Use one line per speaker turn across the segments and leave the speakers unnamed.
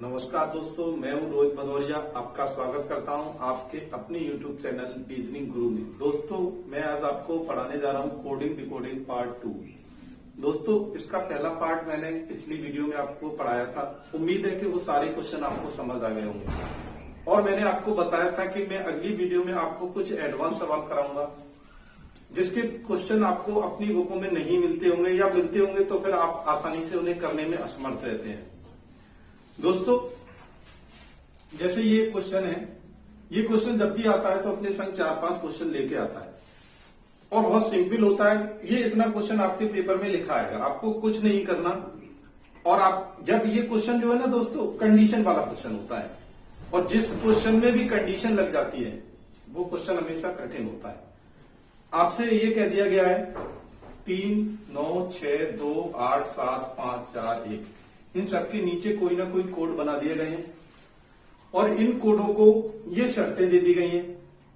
नमस्कार दोस्तों, मैं हूं रोहित भदौरिया। आपका स्वागत करता हूं आपके अपने YouTube चैनल रीजनिंग गुरु में। दोस्तों, मैं आज आपको पढ़ाने जा रहा हूं कोडिंग डिकोडिंग पार्ट 2। दोस्तों, इसका पहला पार्ट मैंने पिछली वीडियो में आपको पढ़ाया था। उम्मीद है कि वो सारे क्वेश्चन आपको समझ आ गए होंगे। और मैंने आपको बताया था कि मैं अगली वीडियो में आपको कुछ एडवांस सवाल कराऊंगा, जिसके क्वेश्चन आपको अपनी बुकों में नहीं मिलते होंगे, या मिलते होंगे तो फिर आप आसानी से उन्हें करने में असमर्थ रहते हैं। दोस्तों, जैसे ये क्वेश्चन है, ये क्वेश्चन जब भी आता है तो अपने संग 4-5 क्वेश्चन लेके आता है और बहुत सिंपल होता है। ये इतना क्वेश्चन आपके पेपर में लिखा आएगा, आपको कुछ नहीं करना। और आप जब ये क्वेश्चन जो है ना दोस्तों, कंडीशन वाला क्वेश्चन होता है, और जिस क्वेश्चन में भी कंडीशन लग जाती है वो क्वेश्चन हमेशा कठिन होता है। आपसे ये कह दिया गया है 3, 9, 6, 2, 8, 7, 5, 4, 1, इन सबके नीचे कोई ना कोई कोड बना दिए गए हैं और इन कोडों को ये शर्तें दे दी गई हैं।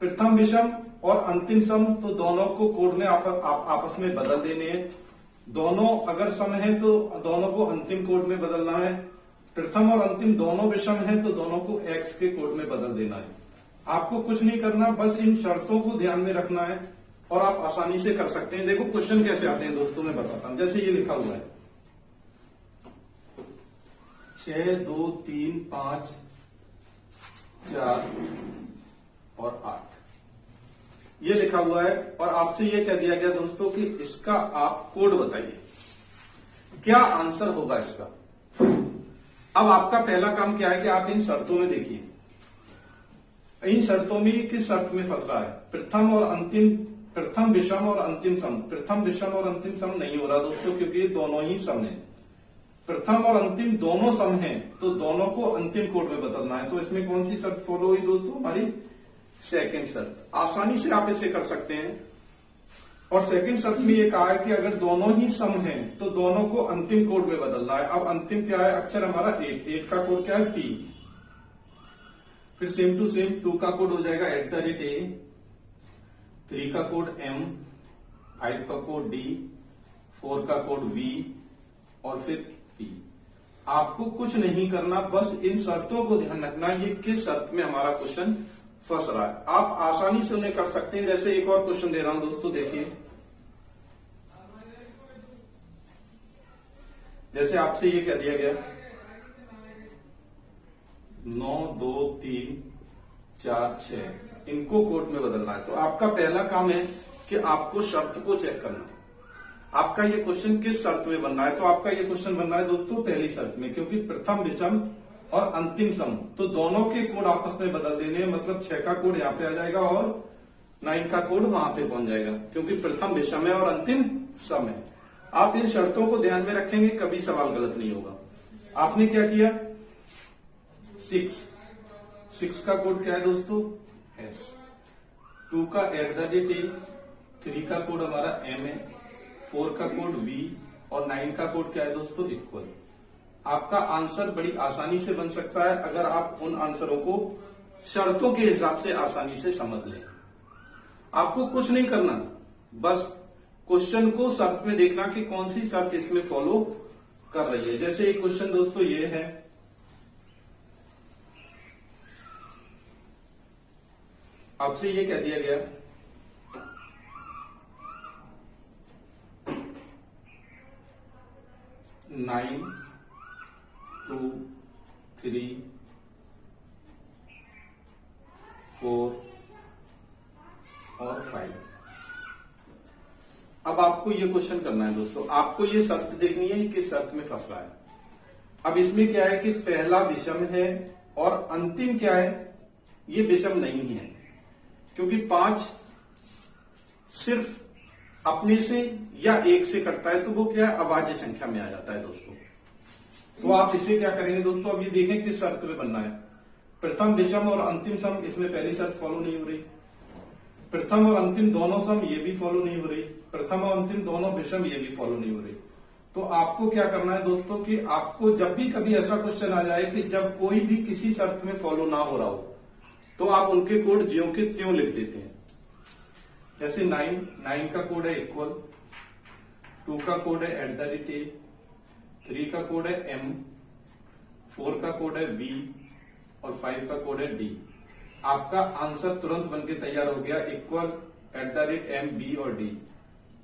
प्रथम विषम और अंतिम सम, तो दोनों को कोड में आपस में बदल देने हैं। दोनों अगर सम है तो दोनों को अंतिम कोड में बदलना है। प्रथम और अंतिम दोनों विषम है तो दोनों को एक्स के कोड में बदल देना है। आपको कुछ नहीं करना, बस इन शर्तों को ध्यान में रखना है और आप आसानी से कर सकते हैं। देखो क्वेश्चन कैसे आते हैं दोस्तों, मैं बताता हूं। जैसे ये लिखा हुआ है 6, 2, 3, 5, 4 और 8, ये लिखा हुआ है। और आपसे ये कह दिया गया दोस्तों कि इसका आप कोड बताइए, क्या आंसर होगा इसका। अब आपका पहला काम क्या है कि आप इन शर्तों में देखिए, इन शर्तों में किस शर्त में फंस रहा है। प्रथम और अंतिम, प्रथम विषम और अंतिम सम। प्रथम विषम और अंतिम सम नहीं हो रहा दोस्तों, क्योंकि ये दोनों ही सम है। प्रथम और अंतिम दोनों सम हैं तो दोनों को अंतिम कोड में बदलना है। तो इसमें कौन सी शर्त फॉलो हुई दोस्तों, हमारी सेकंड शर्त। आसानी से आप इसे कर सकते हैं। और सेकंड शर्त में ये कहा है कि अगर दोनों ही सम हैं तो दोनों को अंतिम कोड में बदलना है। अब अंतिम क्या है, अक्षर हमारा 8 का कोड क्या है, P। फिर सेम टू सेम 2 का कोड हो जाएगा @A, 3 का कोड M, 5 का कोड D, 4 का कोड V और फिर P। आपको कुछ नहीं करना, बस इन शर्तों को ध्यान रखना, ये किस शर्त में हमारा क्वेश्चन फंस रहा है। आप आसानी से उन्हें कर सकते हैं। जैसे एक और क्वेश्चन दे रहा हूं दोस्तों, देखिए। जैसे आपसे ये कह दिया गया 9, 2, 3, 4, 6, इनको कोड में बदलना है। तो आपका पहला काम है कि आपको शर्त को चेक करना, आपका ये क्वेश्चन किस शर्त में बनना है। तो आपका ये क्वेश्चन बनना है दोस्तों पहली शर्त में, क्योंकि प्रथम विषम और अंतिम सम, तो दोनों के कोड आपस में बदल देने हैं। मतलब 6 का कोड यहाँ पे आ जाएगा और 9 का कोड वहां पे पहुंच जाएगा, क्योंकि प्रथम विषम है और अंतिम सम है। आप इन शर्तों को ध्यान में रखेंगे, कभी सवाल गलत नहीं होगा। आपने क्या किया, 6 का कोड क्या है दोस्तों, S। 2 का @A, 3 का कोड हमारा M है, 4 का कोड V और 9 का कोड क्या है दोस्तों, इक्वल। आपका आंसर बड़ी आसानी से बन सकता है अगर आप उन आंसरों को शर्तों के हिसाब से आसानी से समझ लें। आपको कुछ नहीं करना, बस क्वेश्चन को शर्त में देखना कि कौन सी शर्त इसमें फॉलो कर रही है। जैसे एक क्वेश्चन दोस्तों ये है, आपसे ये कह दिया गया 9, 2, 3, 4 और 5। अब आपको ये क्वेश्चन करना है दोस्तों, आपको ये शर्त देखनी है किस शर्त में फंस रहा है। अब इसमें क्या है कि पहला विषम है और अंतिम क्या है, ये विषम नहीं है, क्योंकि 5 सिर्फ अपने से या 1 से कटता है, तो वो क्या है, अभाज्य संख्या में आ जाता है दोस्तों। तो आप इसे क्या करेंगे दोस्तों, अब ये देखें किस शर्त में बनना है। प्रथम विषम और अंतिम सम, इसमें पहली शर्त फॉलो नहीं हो रही। प्रथम और अंतिम दोनों सम, ये भी फॉलो नहीं हो रही। प्रथम और अंतिम दोनों विषम, ये भी फॉलो नहीं हो रही। तो आपको क्या करना है दोस्तों कि आपको जब भी कभी ऐसा क्वेश्चन आ जाए कि जब कोई भी किसी शर्त में फॉलो ना हो रहा हो, तो आप उनके कोड ज्यों के त्यों लिख देते हैं। जैसे 9 का कोड है इक्वल, 2 का कोड है @A, 3 का कोड है M, 4 का कोड है V और 5 का कोड है D। आपका आंसर तुरंत बनके तैयार हो गया, इक्वल @M, B और D।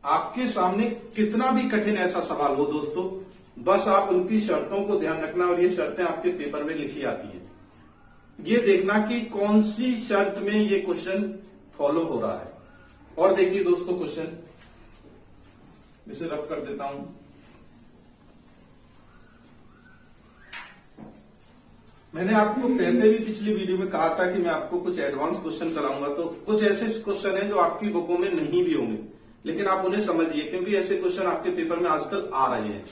आपके सामने कितना भी कठिन ऐसा सवाल हो दोस्तों, बस आप उनकी शर्तों को ध्यान रखना और ये शर्तें आपके पेपर में लिखी आती है। ये देखना कि कौन सी शर्त में ये क्वेश्चन फॉलो हो रहा है। और देखिए दोस्तों, क्वेश्चन इसे रफ कर देता हूं। मैंने आपको पहले भी पिछली वीडियो में कहा था कि मैं आपको कुछ एडवांस क्वेश्चन कराऊंगा, तो कुछ ऐसे क्वेश्चन हैं जो आपकी बुकों में नहीं भी होंगे, लेकिन आप उन्हें समझिए, क्योंकि ऐसे क्वेश्चन आपके पेपर में आजकल आ रहे हैं।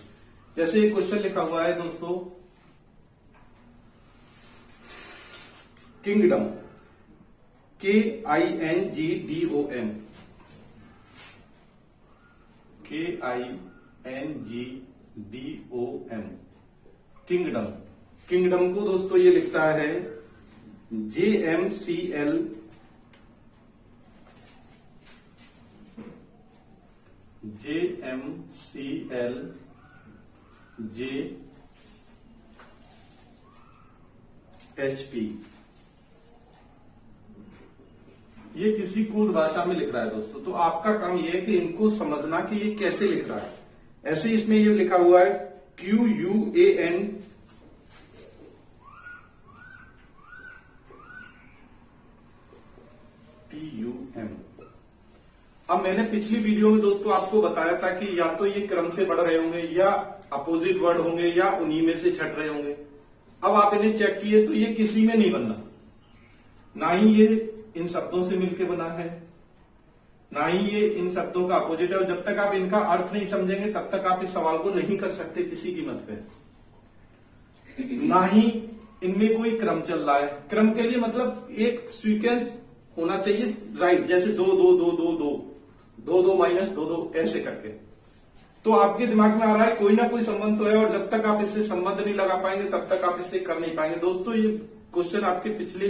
जैसे एक क्वेश्चन लिखा हुआ है दोस्तों, kingdom, KINGDOM, KINGDOM, kingdom. Kingdom को दोस्तों ये लिखता है JMCL JHP। ये किसी कोड भाषा में लिख रहा है दोस्तों, तो आपका काम ये है कि इनको समझना कि ये कैसे लिख रहा है। ऐसे इसमें ये लिखा हुआ है QUAN TUM। अब मैंने पिछली वीडियो में दोस्तों आपको बताया था कि या तो ये क्रम से बढ़ रहे होंगे या अपोजिट वर्ड होंगे या उन्हीं में से छट रहे होंगे। अब आप इन्हें चेक किए तो ये किसी में नहीं बनना, ना ही ये इन शब्दों से मिलकर बना है, ना ही ये इन शब्दों का अपोजिट है। और जब तक आप इनका अर्थ नहीं समझेंगे तब तक आप इस सवाल को नहीं कर सकते किसी कीमत पे। ना ही इनमें कोई क्रम चल रहा है। क्रम के लिए मतलब एक सीक्वेंस होना चाहिए, राइट, जैसे 2 2 2 2 2 2 2 माइनस 2 2 ऐसे करके। तो आपके दिमाग में आ रहा है कोई ना कोई संबंध तो है, और जब तक आप इससे संबंध नहीं लगा पाएंगे तब तक आप इससे कर नहीं पाएंगे। दोस्तों ये क्वेश्चन आपके पिछले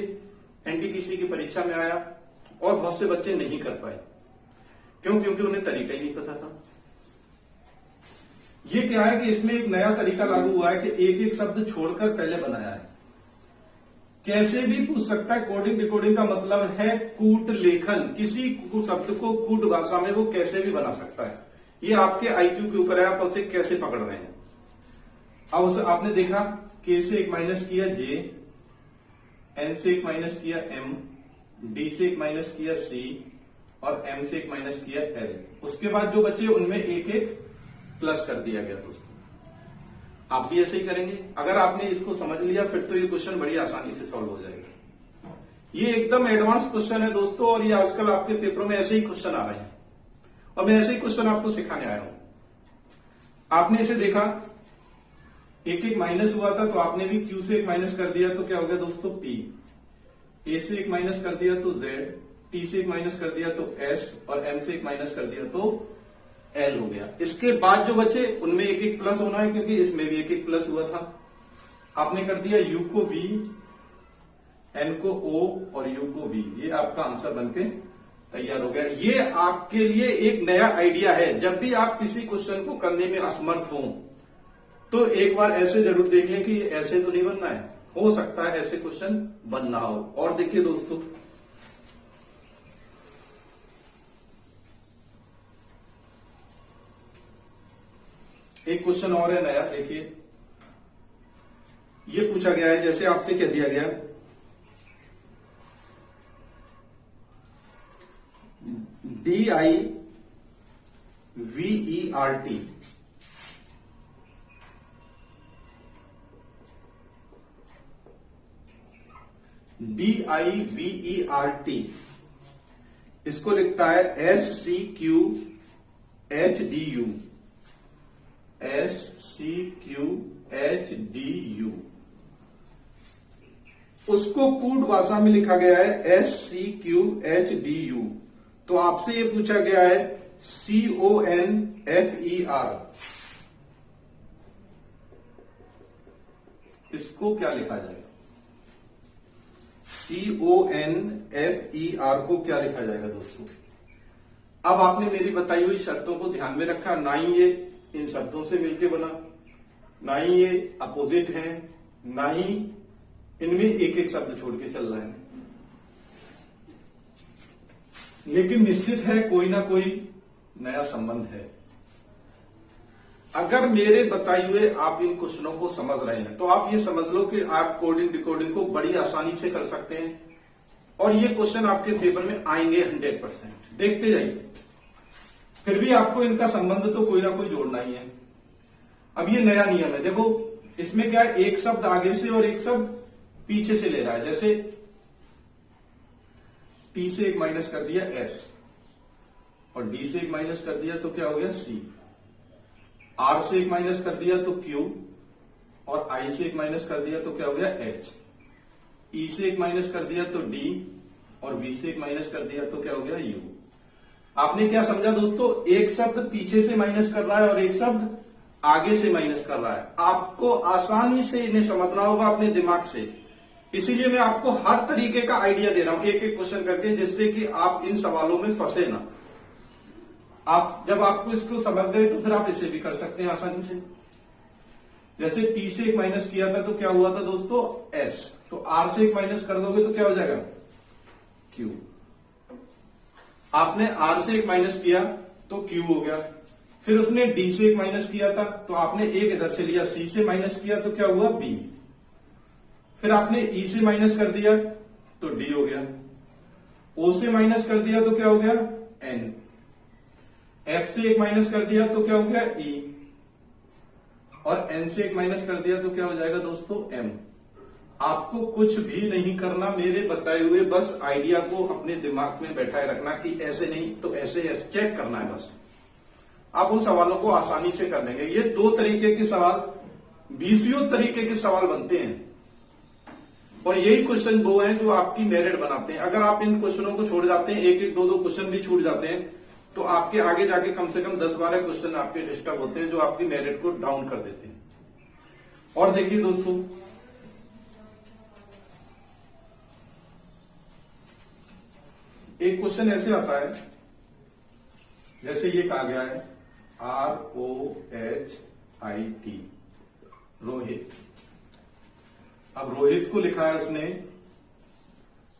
NTPC की परीक्षा में आया और बहुत से बच्चे नहीं कर पाए। क्यों? क्योंकि उन्हें तरीका ही नहीं पता था। ये क्या है कि इसमें एक नया तरीका लागू हुआ है कि एक एक शब्द छोड़कर पहले बनाया है। कैसे भी पूछ सकता है। कोडिंग डिकोडिंग का मतलब है कूट लेखन। किसी शब्द को कूट भाषा में वो कैसे भी बना सकता है। ये आपके IQ के ऊपर है, आप उसे कैसे पकड़ रहे हैं। अब उसे आपने देखा, K से एक माइनस किया J, N से एक माइनस किया M, D से एक माइनस किया C और M से एक माइनस किया L। उसके बाद जो बचे उनमें एक एक प्लस कर दिया गया। दोस्तों आप भी ऐसे ही करेंगे। अगर आपने इसको समझ लिया फिर तो ये क्वेश्चन बड़ी आसानी से सॉल्व हो जाएगा। ये एकदम एडवांस क्वेश्चन है दोस्तों, और ये आजकल आपके पेपरों में ऐसे ही क्वेश्चन आ रहे हैं और मैं ऐसे ही क्वेश्चन आपको सिखाने आया हूं। आपने इसे देखा, एक एक माइनस हुआ था तो आपने भी Q से एक माइनस कर दिया तो क्या हो गया दोस्तों P, A से एक माइनस कर दिया तो Z, T से एक माइनस कर दिया तो S और M से एक माइनस कर दिया तो L हो गया। इसके बाद जो बचे उनमें एक एक प्लस होना है, क्योंकि इसमें भी एक एक प्लस हुआ था। आपने कर दिया U को V, N को O और U को V। ये आपका आंसर बनके तैयार हो गया। ये आपके लिए एक नया आइडिया है। जब भी आप किसी क्वेश्चन को करने में असमर्थ हो तो एक बार ऐसे जरूर देख लें कि ऐसे तो नहीं बनना है, हो सकता है ऐसे क्वेश्चन बनना हो। और देखिए दोस्तों, एक क्वेश्चन और है नया। देखिए ये पूछा गया है, जैसे आपसे कह दिया गया DIVERT, DIVERT इसको लिखता है SCQHDU, SCQHDU। उसको कूट भाषा में लिखा गया है SCQHDU। तो आपसे ये पूछा गया है CONFER, इसको क्या लिखा जाएगा? CONFER को क्या लिखा जाएगा दोस्तों? अब आपने मेरी बताई हुई शर्तों को ध्यान में रखा। ना ही ये इन शब्दों से मिलके बना, ना ही ये अपोजिट हैं, ना ही इनमें एक एक शब्द छोड़ के चल रहा है, लेकिन निश्चित है कोई ना कोई नया संबंध है। अगर मेरे बताए हुए आप इन क्वेश्चनों को समझ रहे हैं तो आप ये समझ लो कि आप कोडिंग डिकोडिंग को बड़ी आसानी से कर सकते हैं और ये क्वेश्चन आपके पेपर में आएंगे 100%। देखते जाइए, फिर भी आपको इनका संबंध तो कोई ना कोई जोड़ना ही है। अब ये नया नियम है, देखो इसमें क्या है, एक शब्द आगे से और एक शब्द पीछे से ले रहा है। जैसे टी से एक माइनस कर दिया एस और डी से एक माइनस कर दिया तो क्या हो गया सी, आर से एक माइनस कर दिया तो क्यू और आई से एक माइनस कर दिया तो क्या हो गया एच, ई से एक माइनस कर दिया तो डी और वी से एक माइनस कर दिया तो क्या हो गया यू। आपने क्या समझा दोस्तों, एक शब्द पीछे से माइनस कर रहा है और एक शब्द आगे से माइनस कर रहा है। आपको आसानी से इन्हें समझना होगा अपने दिमाग से, इसीलिए मैं आपको हर तरीके का आइडिया दे रहा हूं एक एक क्वेश्चन करके, जिससे कि आप इन सवालों में फंसे ना। आप जब आपको इसको समझ गए तो फिर आप इसे भी कर सकते हैं आसानी से। जैसे टी से एक माइनस किया था तो क्या हुआ था दोस्तों एस, तो आर से एक माइनस कर दोगे तो क्या हो जाएगा क्यू। आपने आर से एक माइनस किया तो क्यू हो गया, फिर उसने डी से एक माइनस किया था तो आपने एक इधर से लिया, सी से माइनस किया तो क्या हुआ बी, फिर आपने ई से माइनस कर दिया तो डी हो गया, ओ से माइनस कर दिया तो क्या हो गया एन, एफ से एक माइनस कर दिया तो क्या हो गया ई और एन से एक माइनस कर दिया तो क्या हो जाएगा दोस्तों एम। आपको कुछ भी नहीं करना मेरे बताए हुए, बस आइडिया को अपने दिमाग में बैठाए रखना कि ऐसे नहीं तो ऐसे चेक करना है बस। आप उन सवालों को आसानी से कर लेंगे। ये दो तरीके के सवाल 20 तरीके के सवाल बनते हैं और यही क्वेश्चन वो हैं जो आपकी मेरिट बनाते हैं। अगर आप इन क्वेश्चनों को छोड़ जाते हैं, एक एक दो दो क्वेश्चन भी छूट जाते हैं, तो आपके आगे जाके कम से कम 10-12 क्वेश्चन आपके डिस्टर्ब होते हैं जो आपकी मेरिट को डाउन कर देते हैं। और देखिए दोस्तों, एक क्वेश्चन ऐसे आता है, जैसे ये कहा गया है ROHIT रोहित। अब रोहित को लिखा है उसने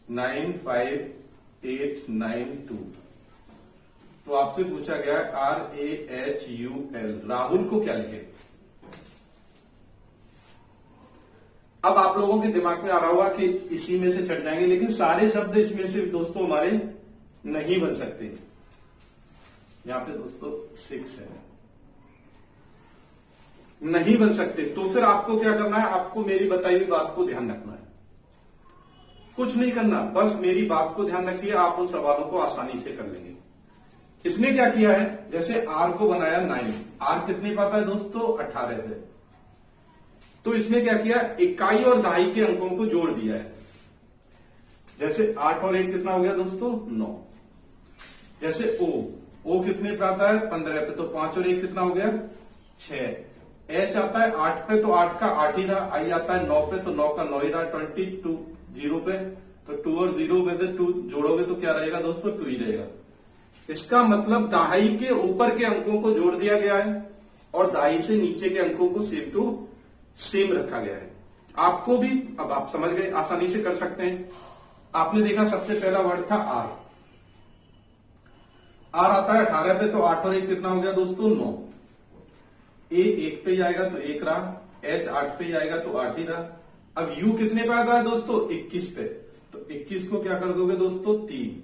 95892, तो आपसे पूछा गया है RAHUL, राहुल को क्या लिखे। अब आप लोगों के दिमाग में आ रहा होगा कि इसी में से चढ़ जाएंगे, लेकिन सारे शब्द इसमें से दोस्तों हमारे नहीं बन सकते। यहां पे दोस्तों 6 है, नहीं बन सकते। तो फिर आपको क्या करना है, आपको मेरी बताई हुई बात को ध्यान रखना है, कुछ नहीं करना, बस मेरी बात को ध्यान रखिए, आप उन सवालों को आसानी से कर लेंगे। इसने क्या किया है, जैसे आर को बनाया 9, आर कितने पाता है दोस्तों 18 पे, तो इसने क्या किया, इकाई और दहाई के अंकों को जोड़ दिया है। जैसे 8 और 1 कितना हो गया दोस्तों 9। जैसे ओ कितने पे आता है 15 पे, तो 5 और 1 कितना हो गया 6। एच आता है 8 पे, तो 8 का 8 ही रहा। आई आता है 9 पे, तो 9 का 9 ही रहा। 22 0 पे, तो 2 और 0 में से 2 जोड़ोगे तो क्या रहेगा दोस्तों 2 ही रहेगा। इसका मतलब दहाई के ऊपर के अंकों को जोड़ दिया गया है और दहाई से नीचे के अंकों को सेम टू सेम रखा गया है। आपको भी अब आप समझ गए, आसानी से कर सकते हैं। आपने देखा सबसे पहला वर्ड था आर आता है 18 पे, तो 8 और 1 कितना हो गया दोस्तों 9। ए 1 पे ही आएगा तो 1 रहा, एच 8 पे ही आएगा तो 8 ही रहा। अब यू कितने पे आता है दोस्तों 21 पे, तो 21 को क्या कर दोगे दोस्तों 3,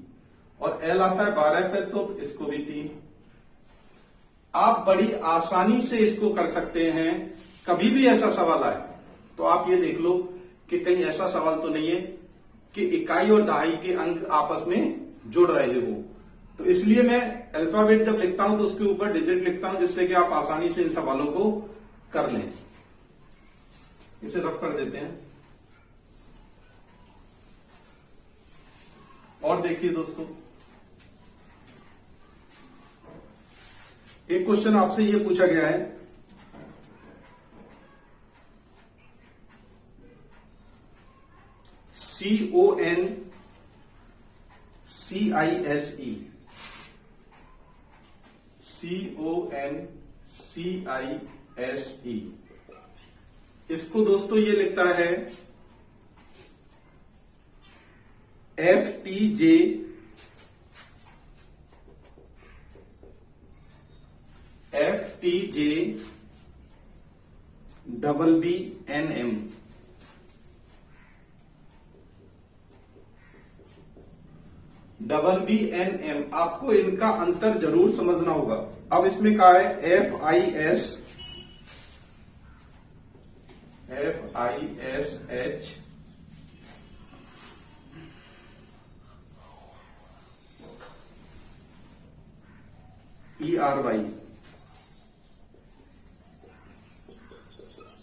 और एल आता है 12 पे, तो इसको भी 3। आप बड़ी आसानी से इसको कर सकते हैं। कभी भी ऐसा सवाल आए तो आप ये देख लो कि कहीं ऐसा सवाल तो नहीं है कि इकाई और दहाई के अंक आपस में जुड़ रहे हो। तो इसलिए मैं अल्फाबेट जब लिखता हूं तो उसके ऊपर डिजिट लिखता हूं, जिससे कि आप आसानी से इन सवालों को कर लें। इसे रब कर देते हैं। और देखिए दोस्तों, एक क्वेश्चन आपसे ये पूछा गया है, CONCISE इसको दोस्तों ये लिखता है FTJ BBNM। BBNM आपको इनका अंतर जरूर समझना होगा। अब इसमें कहा है FISH ERY,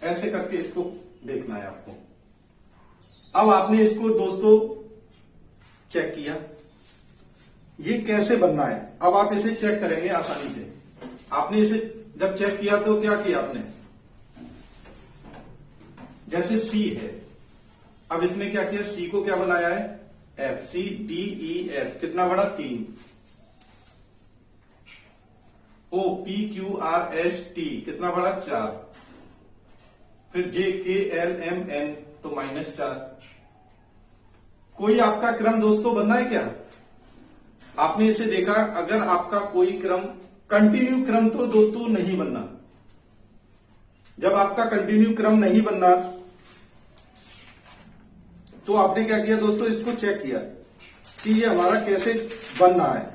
ऐसे करके इसको देखना है आपको। अब आपने इसको दोस्तों चेक किया, ये कैसे बनना है। अब आप इसे चेक करेंगे आसानी से। आपने इसे जब चेक किया तो क्या किया आपने, जैसे C है, अब इसने क्या किया, C को क्या बनाया है F, CDEF कितना बड़ा 3, OPQRST कितना बड़ा 4, फिर JKLMN तो -4। कोई आपका क्रम दोस्तों बनना है क्या। आपने इसे देखा, अगर आपका कोई क्रम कंटिन्यू क्रम तो दोस्तों नहीं बनना। जब आपका कंटिन्यू क्रम नहीं बनना तो आपने क्या किया दोस्तों, इसको चेक किया कि ये हमारा कैसे बनना है।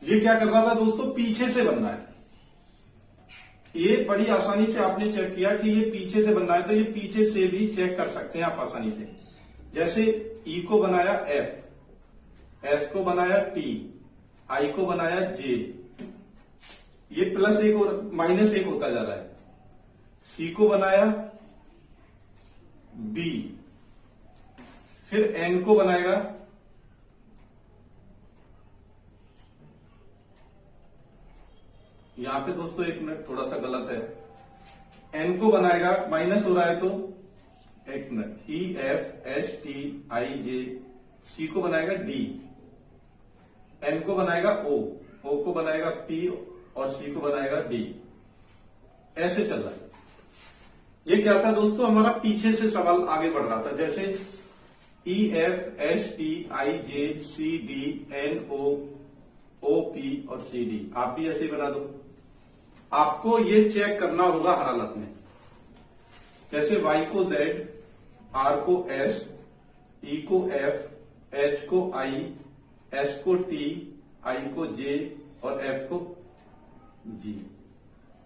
ये क्या कर रहा था दोस्तों, पीछे से बनना है। ये बड़ी आसानी से आपने चेक किया कि ये पीछे से बनना है, तो ये पीछे से भी चेक कर सकते हैं आप आसानी से। जैसे E को बनाया F, S को बनाया T, I को बनाया J, ये +1 और -1 होता जा रहा है। C को बनाया B, फिर N को बनाएगा, यहां पे दोस्तों 1 मिनट थोड़ा सा गलत है, N को बनाएगा, माइनस हो रहा है तो 1 मिनट, EFSTIJ, C को बनाएगा D, N को बनाएगा O, O को बनाएगा P और C को बनाएगा D। ऐसे चल रहा है। ये क्या था दोस्तों, हमारा पीछे से सवाल आगे बढ़ रहा था। जैसे EFSTIJCDNOOP और CD, आप भी ऐसे ही बना दो। आपको ये चेक करना होगा हर हालत में। जैसे Y को Z, R को S, E को F, H को I, S को T, I को J और F को G।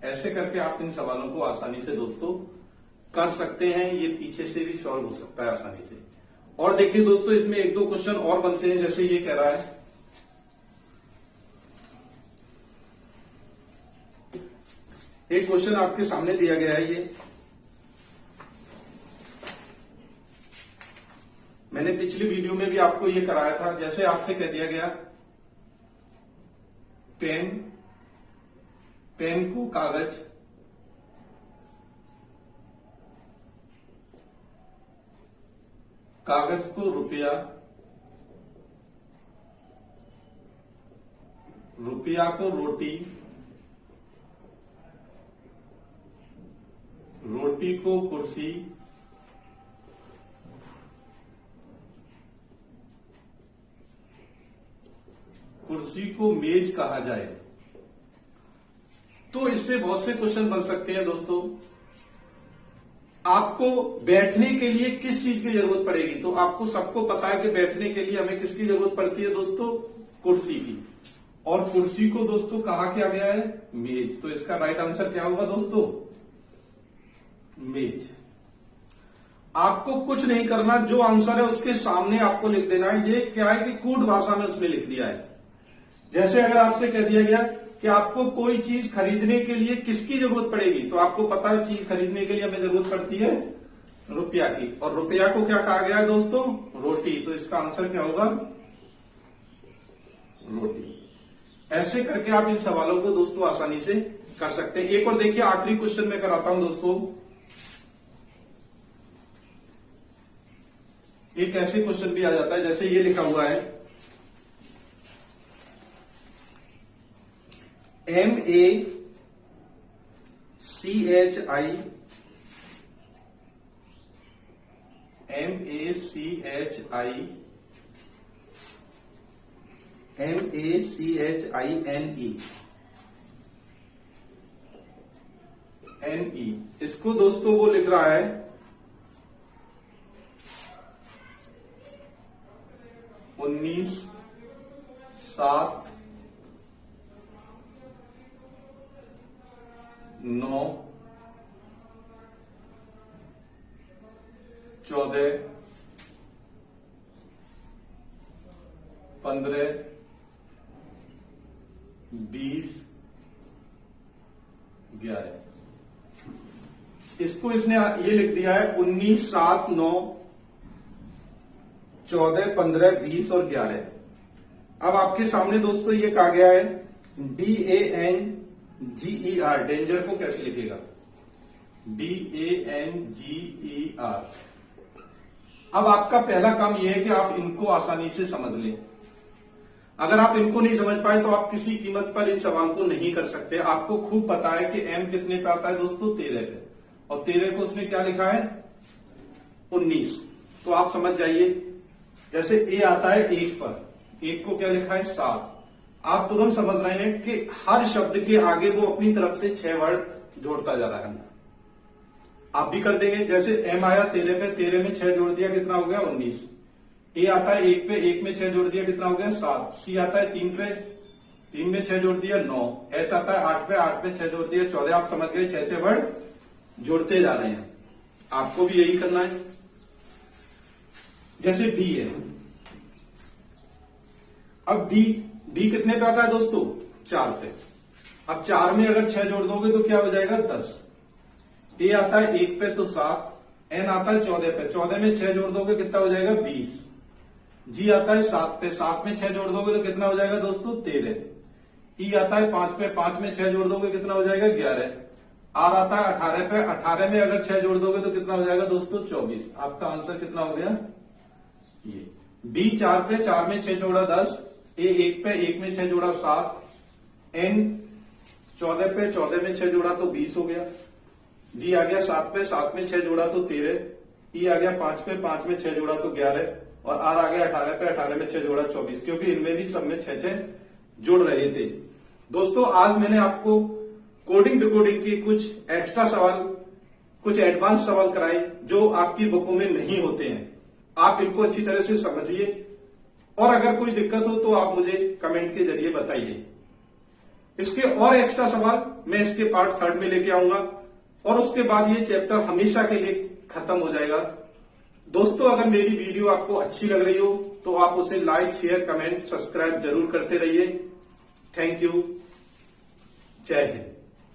ऐसे करके आप इन सवालों को आसानी से दोस्तों कर सकते हैं। ये पीछे से भी सॉल्व हो सकता है आसानी से। और देखिए दोस्तों, इसमें 1-2 क्वेश्चन और बनते हैं। जैसे ये कह रहा है, एक क्वेश्चन आपके सामने दिया गया है, ये मैंने पिछली वीडियो में भी आपको ये कराया था। जैसे आपसे कह दिया गया, पेन को कागज, कागज को रुपया, रुपया को रोटी, रोटी को कुर्सी, कुर्सी को मेज कहा जाए। तो इससे बहुत से क्वेश्चन बन सकते हैं दोस्तों। आपको बैठने के लिए किस चीज की जरूरत पड़ेगी, तो आपको सबको पता है कि बैठने के लिए हमें किसकी जरूरत पड़ती है दोस्तों, कुर्सी की। और कुर्सी को दोस्तों कहा क्या गया है, मेज। तो इसका राइट आंसर क्या होगा दोस्तों, मेज। आपको कुछ नहीं करना, जो आंसर है उसके सामने आपको लिख देना है। ये क्या है कि कूट भाषा में उसने लिख दिया है। जैसे अगर आपसे कह दिया गया कि आपको कोई चीज खरीदने के लिए किसकी जरूरत पड़ेगी, तो आपको पता है चीज खरीदने के लिए हमें जरूरत पड़ती है रुपया की। और रुपया को क्या कहा गया है दोस्तों, रोटी। तो इसका आंसर क्या होगा, रोटी। ऐसे करके आप इन सवालों को दोस्तों आसानी से कर सकते हैं। एक और देखिए, आखिरी क्वेश्चन में कराता हूं दोस्तों। एक ऐसे क्वेश्चन भी आ जाता है जैसे ये लिखा हुआ है MACHINE इसको दोस्तों वो लिख रहा है 19/7/9/14/20/11 इसको इसने ये लिख दिया है 19/7/9/14/15/20 और 11। अब आपके सामने दोस्तों ये कहा गया है DANGER, डेंजर को कैसे लिखेगा? DANGER। अब आपका पहला काम यह है कि आप इनको आसानी से समझ लें। अगर आप इनको नहीं समझ पाए तो आप किसी कीमत पर इन सवाल को नहीं कर सकते। आपको खूब पता है कि M कितने पे आता है दोस्तों? 13 पे, और 13 को उसने क्या लिखा है? 19। तो आप समझ जाइए, जैसे A आता है 1 पर, 1 को क्या लिखा है? 7। आप तुरंत समझ रहे हैं कि हर शब्द के आगे वो अपनी तरफ से 6 वर्ड जोड़ता जा रहा है। आप भी कर देंगे। जैसे M आया 13 पे, 13 में 6 जोड़ दिया, कितना हो गया? 19। A आता है 1 पे, 1 में 6 जोड़ दिया, कितना हो गया? 7। C आता है 3 पे, 3 में 6 जोड़ दिया, 9। H आता है 8 पे, 8 में 6 जोड़ दिया, 14। आप समझ गए, 6 वर्ड जोड़ते जा रहे हैं। आपको भी यही करना है। जैसे D है, अब D कितने पे आता है दोस्तों? 4 पे। अब 4 में अगर 6 जोड़ दोगे तो क्या हो जाएगा? 10। A आता है 1 पे तो 7। N आता है 14 पे, 14 में 6 जोड़ दोगे कितना हो जाएगा? 20। G आता है 7 पे, 7 में 6 जोड़ दोगे तो कितना हो जाएगा दोस्तों? 13। E आता है 5 पे, 5 में 6 जोड़ दोगे कितना हो जाएगा? 11। R आता है 18 पे, 18 में अगर 6 जोड़ दोगे तो कितना हो जाएगा दोस्तों? 24। आपका आंसर कितना हो गया? ये। B 4 पे, 4 में 6 जोड़ा 10। A 1 पे, 1 में 6 जोड़ा 7। N 14 पे, 14 में 6 जोड़ा तो 20 हो गया। G आ गया 7 पे, 7 में 6 जोड़ा तो 13। E आ गया 5 पे, 5 में 6 जोड़ा तो 11। और R आ गया 18 पे, 18 में 6 जोड़ा 24, क्योंकि इनमें भी सब में 6 जुड़ रहे थे। दोस्तों आज मैंने आपको कोडिंग डिकोडिंग के कुछ एक्स्ट्रा सवाल, कुछ एडवांस सवाल कराए जो आपकी बुकों में नहीं होते हैं। आप इनको अच्छी तरह से समझिए, और अगर कोई दिक्कत हो तो आप मुझे कमेंट के जरिए बताइए। इसके और एक्स्ट्रा सवाल मैं इसके पार्ट 3 में लेके आऊंगा, और उसके बाद ये चैप्टर हमेशा के लिए खत्म हो जाएगा। दोस्तों अगर मेरी वीडियो आपको अच्छी लग रही हो तो आप उसे लाइक, शेयर, कमेंट, सब्सक्राइब जरूर करते रहिए। Thank you. जय हिंद।